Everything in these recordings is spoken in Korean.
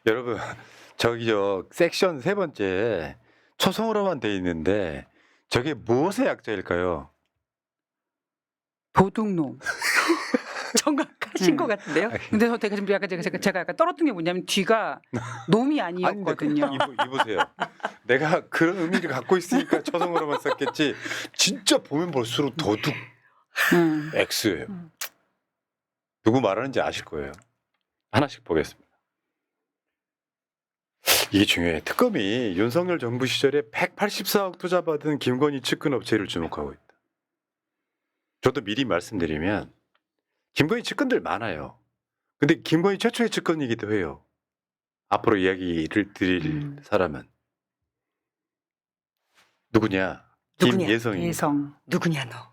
여러분 저기요 섹션 세 번째 초성으로만 돼 있는데 저게 무엇의 약자일까요? 도둑놈. 정확하신 것 네. 같은데요. 근데 저 되게 좀 약간 제가 약간 떨었던 게 뭐냐면 뒤가 놈이 아닌데 아니었거든요. 이보세요. 내가 그런 의미를 갖고 있으니까 초성으로만 썼겠지. 진짜 보면 볼수록 도둑 X예요. 누구 말하는지 아실 거예요. 하나씩 보겠습니다. 이게 중요해. 특검이 윤석열 정부 시절에 184억 투자받은 김건희 측근 업체를 주목하고 있다. 저도 미리 말씀드리면 김건희 측근들 많아요. 근데 김건희 최초의 측근이기도 해요. 앞으로 이야기를 드릴 사람은 누구냐? 누구냐? 김예성입니다. 예성. 누구냐 너?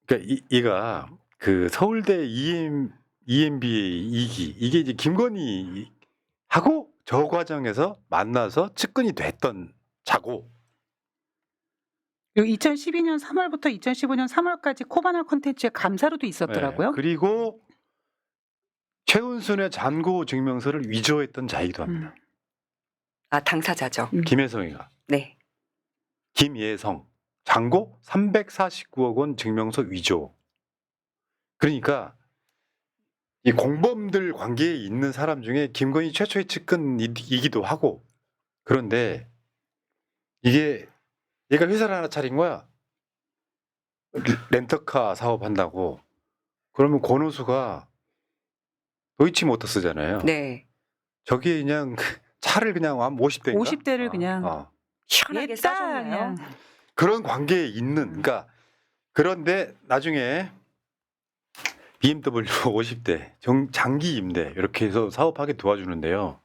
그러니까 이가 그 서울대 EMBA 2기 이게 이제 김건희 하고 저 과정에서 만나서 측근이 됐던 자고. 2012년 3월부터 2015년 3월까지 코바나 콘텐츠의 감사로도 있었더라고요. 네. 그리고 최은순의 잔고 증명서를 위조했던 자이기도 합니다. 아 당사자죠. 김혜성이가. 네. 김예성 잔고 349억 원 증명서 위조. 그러니까 이 공범들 관계에 있는 사람 중에 김건희 최초의 측근이기도 하고. 그런데 이게 얘가 회사를 하나 차린 거야. 렌터카 사업한다고. 그러면 권오수가 도이치모터스잖아요. 네. 저기 그냥 차를 그냥 한 50대인가? 50대를 그냥 시원하게 옛다 싸줬나요? 그냥. 그런 관계에 있는. 그러니까 그런데 나중에 BMW 50대 장기 임대 이렇게 해서 사업하게 도와주는데요.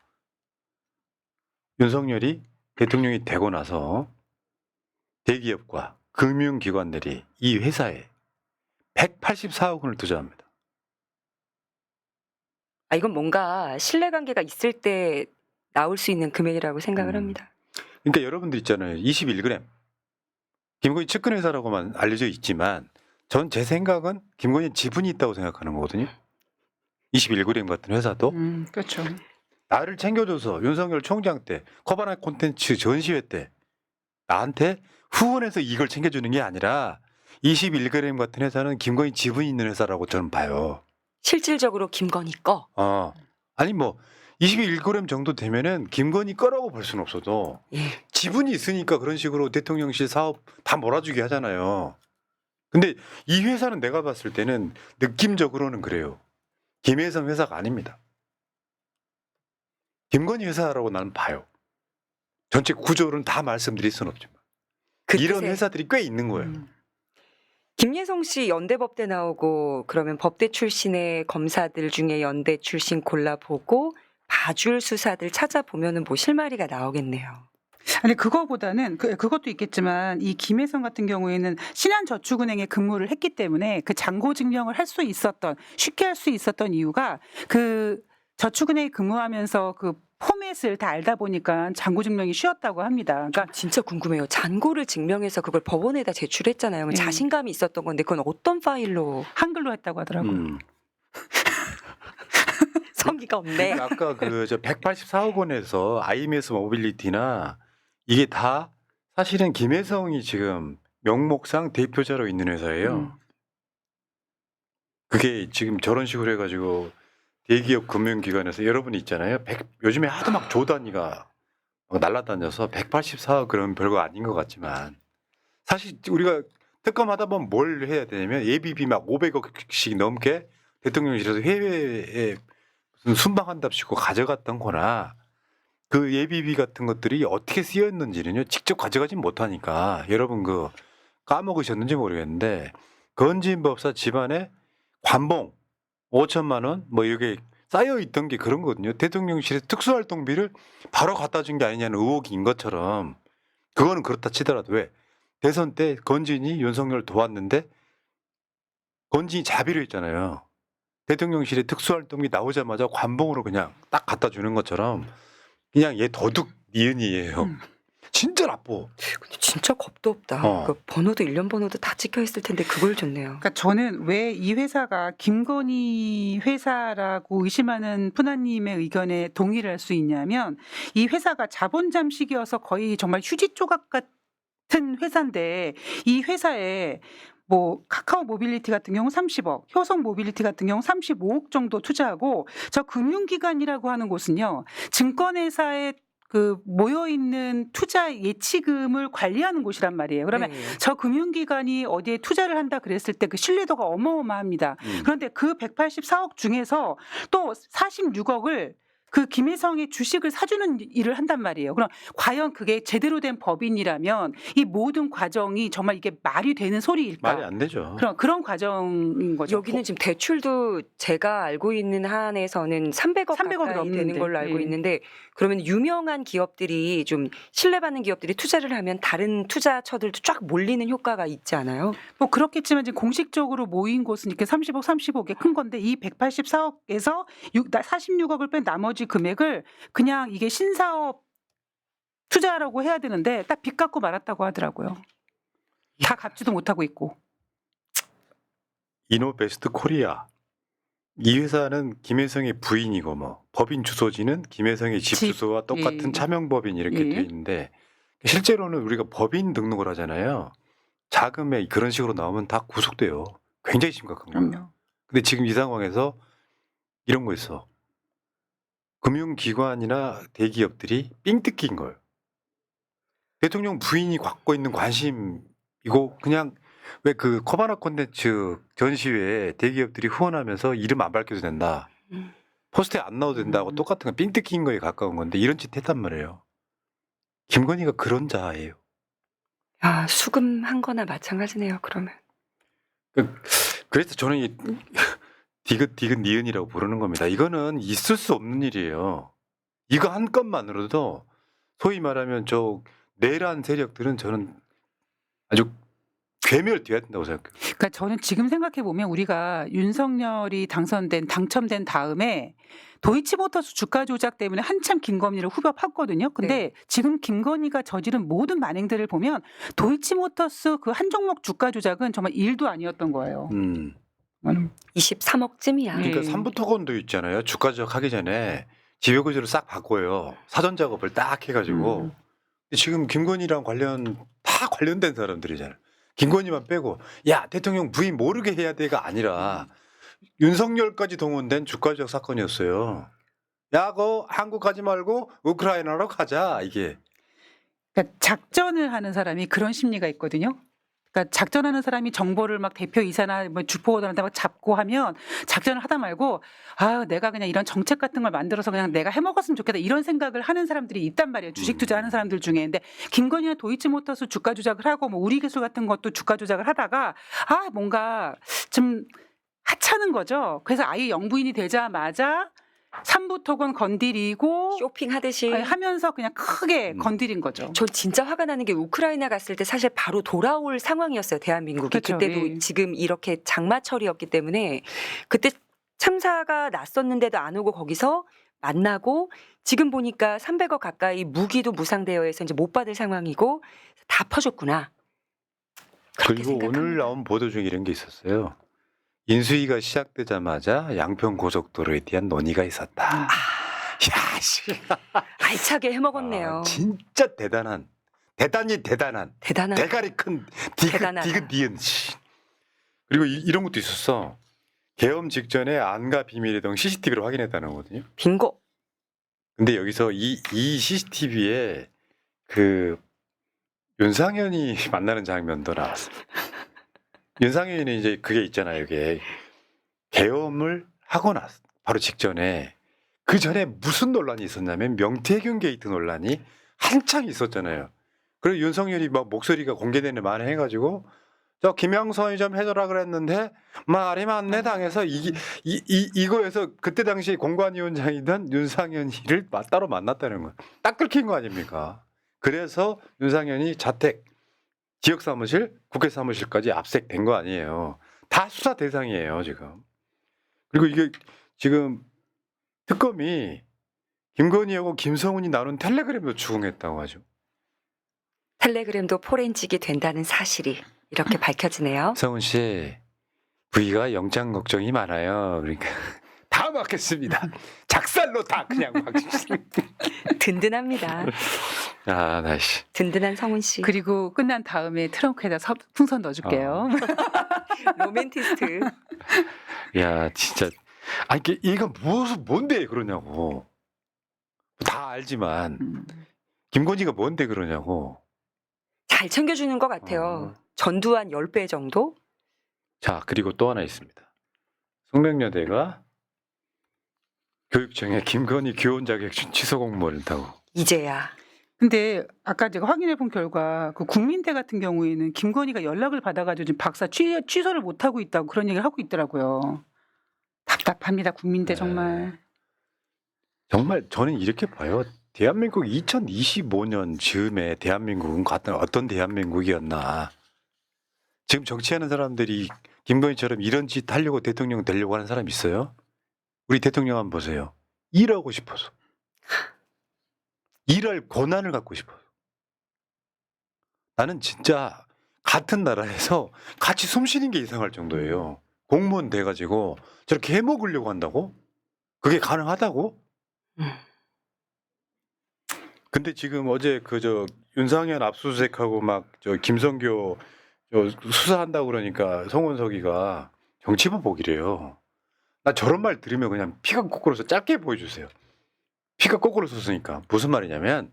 윤석열이 대통령이 되고 나서 대기업과 금융기관들이 이 회사에 184억 원을 투자합니다. 아 이건 뭔가 신뢰관계가 있을 때 나올 수 있는 금액이라고 생각을 합니다. 그러니까 여러분들 있잖아요. 21g. 김건희 측근 회사라고만 알려져 있지만 전 제 생각은 김건희 지분이 있다고 생각하는 거거든요. 21g 같은 회사도 그렇죠. 나를 챙겨줘서 윤석열 총장 때 코바나 콘텐츠 전시회 때 나한테 후원해서 이걸 챙겨주는 게 아니라 21g 같은 회사는 김건희 지분이 있는 회사라고 저는 봐요. 실질적으로 김건희 거. 아니 뭐 21g 정도 되면은 김건희 거라고 볼 수는 없어도 예. 지분이 있으니까 그런 식으로 대통령실 사업 다 몰아주게 하잖아요. 근데 이 회사는 내가 봤을 때는 느낌적으로는 그래요. 김혜성 회사가 아닙니다. 김건희 회사라고 나는 봐요. 전체 구조는 다 말씀드릴 수는 없지만 그 이런 뜻에 회사들이 꽤 있는 거예요. 김예성 씨 연대법대 나오고 그러면 법대 출신의 검사들 중에 연대 출신 골라보고 봐줄 수사들 찾아보면은 뭐 실마리가 나오겠네요. 아니 그거보다는 그것도 있겠지만 이 김혜성 같은 경우에는 신한저축은행에 근무를 했기 때문에 그 잔고 증명을 할 수 있었던 쉽게 할 수 있었던 이유가 그 저축은행에 근무하면서 그 포맷을 다 알다 보니까 잔고 증명이 쉬웠다고 합니다. 그러니까 진짜 궁금해요. 잔고를 증명해서 그걸 법원에다 제출했잖아요. 네. 자신감이 있었던 건데 그건 어떤 파일로 한글로 했다고 하더라고요. 성기가 없네. 아까 그 저 184억 원에서 IMS 모빌리티나 이게 다 사실은 김혜성이 지금 명목상 대표자로 있는 회사예요. 그게 지금 저런 식으로 해가지고 대기업 금융기관에서 여러분이 있잖아요. 요즘에 하도 막 조단위가 막 날라다녀서 184억 그러면 별거 아닌 것 같지만 사실 우리가 특검하다 보면 뭘 해야 되냐면 예비비 막 500억씩 넘게 대통령실에서 해외에 무슨 순방한답시고 가져갔던 거나 그 예비비 같은 것들이 어떻게 쓰였는지는요 직접 가져가진 못하니까 여러분 그 까먹으셨는지 모르겠는데 건진법사 집안에 관봉 5천만 원 뭐 이렇게 쌓여 있던 게 그런 거거든요. 대통령실에 특수활동비를 바로 갖다 준 게 아니냐는 의혹인 것처럼 그거는 그렇다 치더라도 왜 대선 때 건진이 윤석열 도왔는데 건진이 자비로 했잖아요. 대통령실에 특수활동비 나오자마자 관봉으로 그냥 딱 갖다 주는 것처럼 그냥 얘 도둑 니은이에요. 진짜 나빠. 근데 진짜 겁도 없다. 어. 그 번호도 일련 번호도 다 찍혀 있을 텐데 그걸 줬네요. 그러니까 저는 왜 이 회사가 김건희 회사라고 의심하는 푸나님의 의견에 동의를 할 수 있냐면 이 회사가 자본 잠식이어서 거의 정말 휴지 조각 같은 회사인데 이 회사에 뭐 카카오 모빌리티 같은 경우 30억, 효성 모빌리티 같은 경우 35억 정도 투자하고 저 금융기관이라고 하는 곳은요 증권회사에 그 모여 있는 투자 예치금을 관리하는 곳이란 말이에요. 그러면 네. 저 금융기관이 어디에 투자를 한다 그랬을 때 그 신뢰도가 어마어마합니다. 그런데 그 184억 중에서 또 46억을 그 김혜성의 주식을 사주는 일을 한단 말이에요. 그럼 과연 그게 제대로 된 법인이라면 이 모든 과정이 정말 이게 말이 되는 소리일까? 말이 안 되죠. 그런 과정인 거죠. 여기는 지금 대출도 제가 알고 있는 한에서는 300억 300억이 가까이 넘는데. 되는 걸로 알고 예. 있는데 그러면 유명한 기업들이 좀 신뢰받는 기업들이 투자를 하면 다른 투자처들도 쫙 몰리는 효과가 있지 않아요? 뭐 그렇겠지만 지금 공식적으로 모인 곳은 이렇게 30억, 35억이 큰 건데 이 184억에서 46억을 뺀 나머지 금액을 그냥 이게 신사업 투자라고 해야 되는데 딱 빚 갚고 말았다고 하더라고요. 다 갚지도 못하고 있고. 이노베스트 코리아. 이 회사는 김혜성의 부인이고 뭐 법인 주소지는 김혜성의 집 집, 주소와 똑같은 예. 차명법인 이렇게 예. 돼 있는데 실제로는 우리가 법인 등록을 하잖아요. 자금에 그런 식으로 나오면 다 구속돼요. 굉장히 심각한 거예요. 그럼요. 근데 지금 이 상황에서 이런 거 있어. 금융기관이나 대기업들이 삥 뜯긴 거예요. 대통령 부인이 갖고 있는 관심 이거 그냥 왜 그 코바나 콘텐츠 전시회에 대기업들이 후원하면서 이름 안 밝혀도 된다. 음. 포스터에 안 넣어도 된다고 똑같은 거 삥 뜯긴 거에 가까운 건데 이런 짓 했단 말이에요. 김건희가 그런 자예요. 아, 수금한 거나 마찬가지네요, 그러면. 그래서 저는 이 디귿 니은이라고 부르는 겁니다. 이거는 있을 수 없는 일이에요. 이거 한 건만으로도 소위 말하면 저 내란 세력들은 저는 아주 괴멸돼야 된다고 생각해요. 그러니까 저는 지금 생각해 보면 우리가 윤석열이 당첨된 다음에 도이치모터스 주가 조작 때문에 한참 김건희를 후벼 팠거든요. 근데 지금 김건희가 저지른 모든 만행들을 보면 도이치모터스 그 한 종목 주가 조작은 정말 일도 아니었던 거예요. 23억쯤이야. 예. 그러니까 삼부토건도 있잖아요. 주가 조작하기 전에 지배구조를 싹 바꿔요. 사전 작업을 딱 해가지고. 근데 지금 김건희랑 다 관련된 사람들이잖아요. 김건희만 빼고 야 대통령 부인 모르게 해야 돼가 아니라 윤석열까지 동원된 주가 조작 사건이었어요. 야, 거 한국 가지 말고 우크라이나로 가자 이게. 그러니까 작전을 하는 사람이 그런 심리가 있거든요. 그러니까 작전하는 사람이 정보를 막 대표이사나 뭐 주포들한테 막 잡고 하면 작전을 하다 말고 아 내가 그냥 이런 정책 같은 걸 만들어서 그냥 내가 해먹었으면 좋겠다 이런 생각을 하는 사람들이 있단 말이에요. 주식 투자하는 사람들 중에. 근데 김건희나 도이치모터스 주가 조작을 하고 뭐 우리기술 같은 것도 주가 조작을 하다가 아 뭔가 좀 하찮은 거죠. 그래서 아예 영부인이 되자마자 삼부토건 건드리고 쇼핑하듯이. 하면서 그냥 크게 건드린 거죠. 전 진짜 화가 나는 게 우크라이나 갔을 때 사실 바로 돌아올 상황이었어요, 대한민국이. 그렇죠. 그때도 예. 지금 이렇게 장마철이었기 때문에 그때 참사가 났었는데도 안 오고 거기서 만나고 지금 보니까 300억 가까이 무기도 무상되어 해서 이제 못 받을 상황이고 다 퍼줬구나. 그렇게 그리고 오늘 생각합니다. 나온 보도 중에 이런 게 있었어요. 인수위가 시작되자마자 양평 고속도로에 대한 논의가 있었다. 야, 씨. 알차게 해먹었네요. 아, 진짜 대단히 대단한 대단한. 대가리 큰 대단하다. 디귿 니은. 씨. 그리고 이런 것도 있었어. 계엄 직전에 안가 비밀이동 CCTV를 확인했다는 거거든요. 빙고. 근데 여기서 이 CCTV에 그 윤상현이 만나는 장면도 나왔어요. 윤상현이는 이제 그게 있잖아요. 이게 계엄을 하고 나서 바로 직전에 그 전에 무슨 논란이 있었냐면 명태균 게이트 논란이 한창 있었잖아요. 그리고 윤석열이 막 목소리가 공개되는 말을 해가지고 저 김영선이 좀 해줘라 그랬는데 말이 많네 당해서 이거에서 그때 당시 공관위원장이던 윤상현이를 따로 만났다는 거. 딱 긁힌 거 아닙니까? 그래서 윤상현이 자택, 지역 사무실, 국회 사무실까지 압색된 거 아니에요. 다 수사 대상이에요 지금. 그리고 이게 지금 특검이 김건희하고 김성훈이 나눈 텔레그램도 추궁했다고 하죠. 텔레그램도 포렌직이 된다는 사실이 이렇게 밝혀지네요. 성훈 씨, 부위가 영장 걱정이 많아요. 그러니까 다 막겠습니다. 작살로 다 그냥 막. 든든합니다. 아, 나 씨. 든든한 성훈 씨. 그리고 끝난 다음에 트렁크에다 풍선 넣어줄게요. 로맨티스트. 야, 진짜. 아니, 이거 뭔데 그러냐고. 다 알지만 김건희가 뭔데 그러냐고. 잘 챙겨주는 것 같아요. 전두환 10배 정도? 자, 그리고 또 하나 있습니다. 숙명여대가 교육청에 김건희 교원 자격증 취소 공모를 했다고. 이제야. 근데 아까 제가 확인해 본 결과 그 국민대 같은 경우에는 김건희가 연락을 받아가지고 지금 박사 취소를 못 하고 있다고 그런 얘기를 하고 있더라고요. 답답합니다 국민대 네. 정말. 정말 저는 이렇게 봐요. 대한민국 2025년 즈음에 대한민국은 어떤 대한민국이었나. 지금 정치하는 사람들이 김건희처럼 이런 짓 하려고 대통령 되려고 하는 사람 있어요? 우리 대통령 한번 보세요. 일하고 싶어서. 일할 권한을 갖고 싶어서. 나는 진짜 같은 나라에서 같이 숨 쉬는 게 이상할 정도예요. 공무원 돼가지고 저렇게 해먹으려고 한다고? 그게 가능하다고? 근데 지금 어제 윤상현 압수수색하고 막 김성교 수사한다고 그러니까 송원석이가 정치보복이래요. 나 저런 말 들으면 그냥 피가 거꾸로서 짧게 보여주세요. 피가 거꾸로 솟으니까 무슨 말이냐면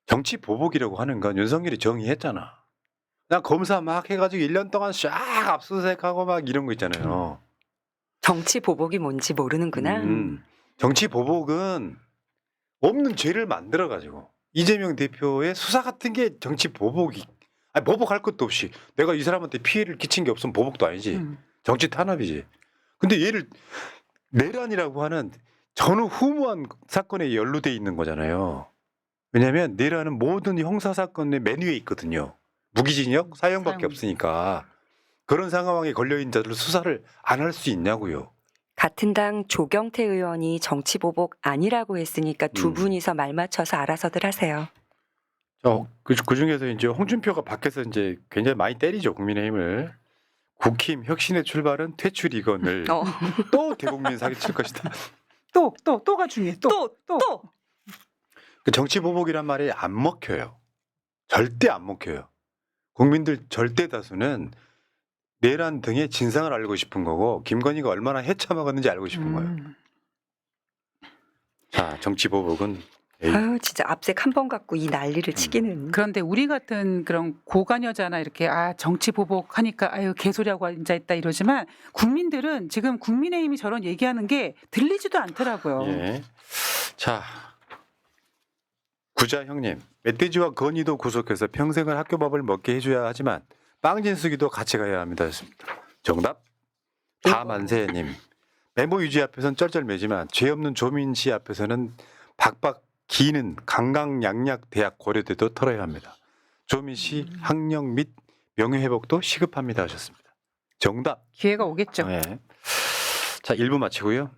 정치보복이라고 하는 건 윤석열이 정의했잖아. 나 검사 막 해가지고 1년 동안 쫙 압수수색하고 막 이런 거 있잖아요. 정치 보복이 뭔지 모르는구나. 정치보복은 없는 죄를 만들어가지고 이재명 대표의 수사 같은 게 정치보복이. 아니, 보복할 것도 없이 내가 이 사람한테 피해를 끼친 게 없으면 보복도 아니지. 정치 탄압이지. 근데 얘를 내란이라고 하는 전후무한 사건에 연루돼 있는 거잖아요. 왜냐하면 내란은 모든 형사 사건의 메뉴에 있거든요. 무기징역, 사형밖에 사형. 없으니까. 그런 상황에 걸려 있는 자들을 수사를 안 할 수 있냐고요. 같은 당 조경태 의원이 정치 보복 아니라고 했으니까 두 음. 분이서 말 맞춰서 알아서들 하세요. 그 중에서 이제 홍준표가 밖에서 이제 굉장히 많이 때리죠, 국민의힘을. 국힘 혁신의 출발은 퇴출 이건을 또 대국민 사기칠 것이다. 또가 중요해. 또. 그 정치 보복이란 말이 안 먹혀요. 절대 안 먹혀요. 국민들 절대 다수는 내란 등의 진상을 알고 싶은 거고 김건희가 얼마나 해쳐먹었는지 알고 싶은 거예요. 자, 정치 보복은 에이. 아유 진짜 압색 한 번 갖고 이 난리를 치기는. 그런데 우리 같은 그런 고관 여자나 이렇게 정치 보복하니까 아유 개소리하고 앉아 있다 이러지만 국민들은 지금 국민의힘이 저런 얘기하는 게 들리지도 않더라고요. 예. 자, 구자 형님, 멧돼지와 건이도 구속해서 평생을 학교밥을 먹게 해줘야 하지만 빵진숙이도 같이 가야 합니다. 했습니다. 정답 다만세님. 메모 유지 앞에서는 쩔쩔매지만 죄 없는 조민 씨 앞에서는 박박 기는 강강약약 고려대도 털어야 합니다. 조민 씨 학력 및 명예회복도 시급합니다 하셨습니다. 정답. 기회가 오겠죠. 네. 자, 1부 마치고요.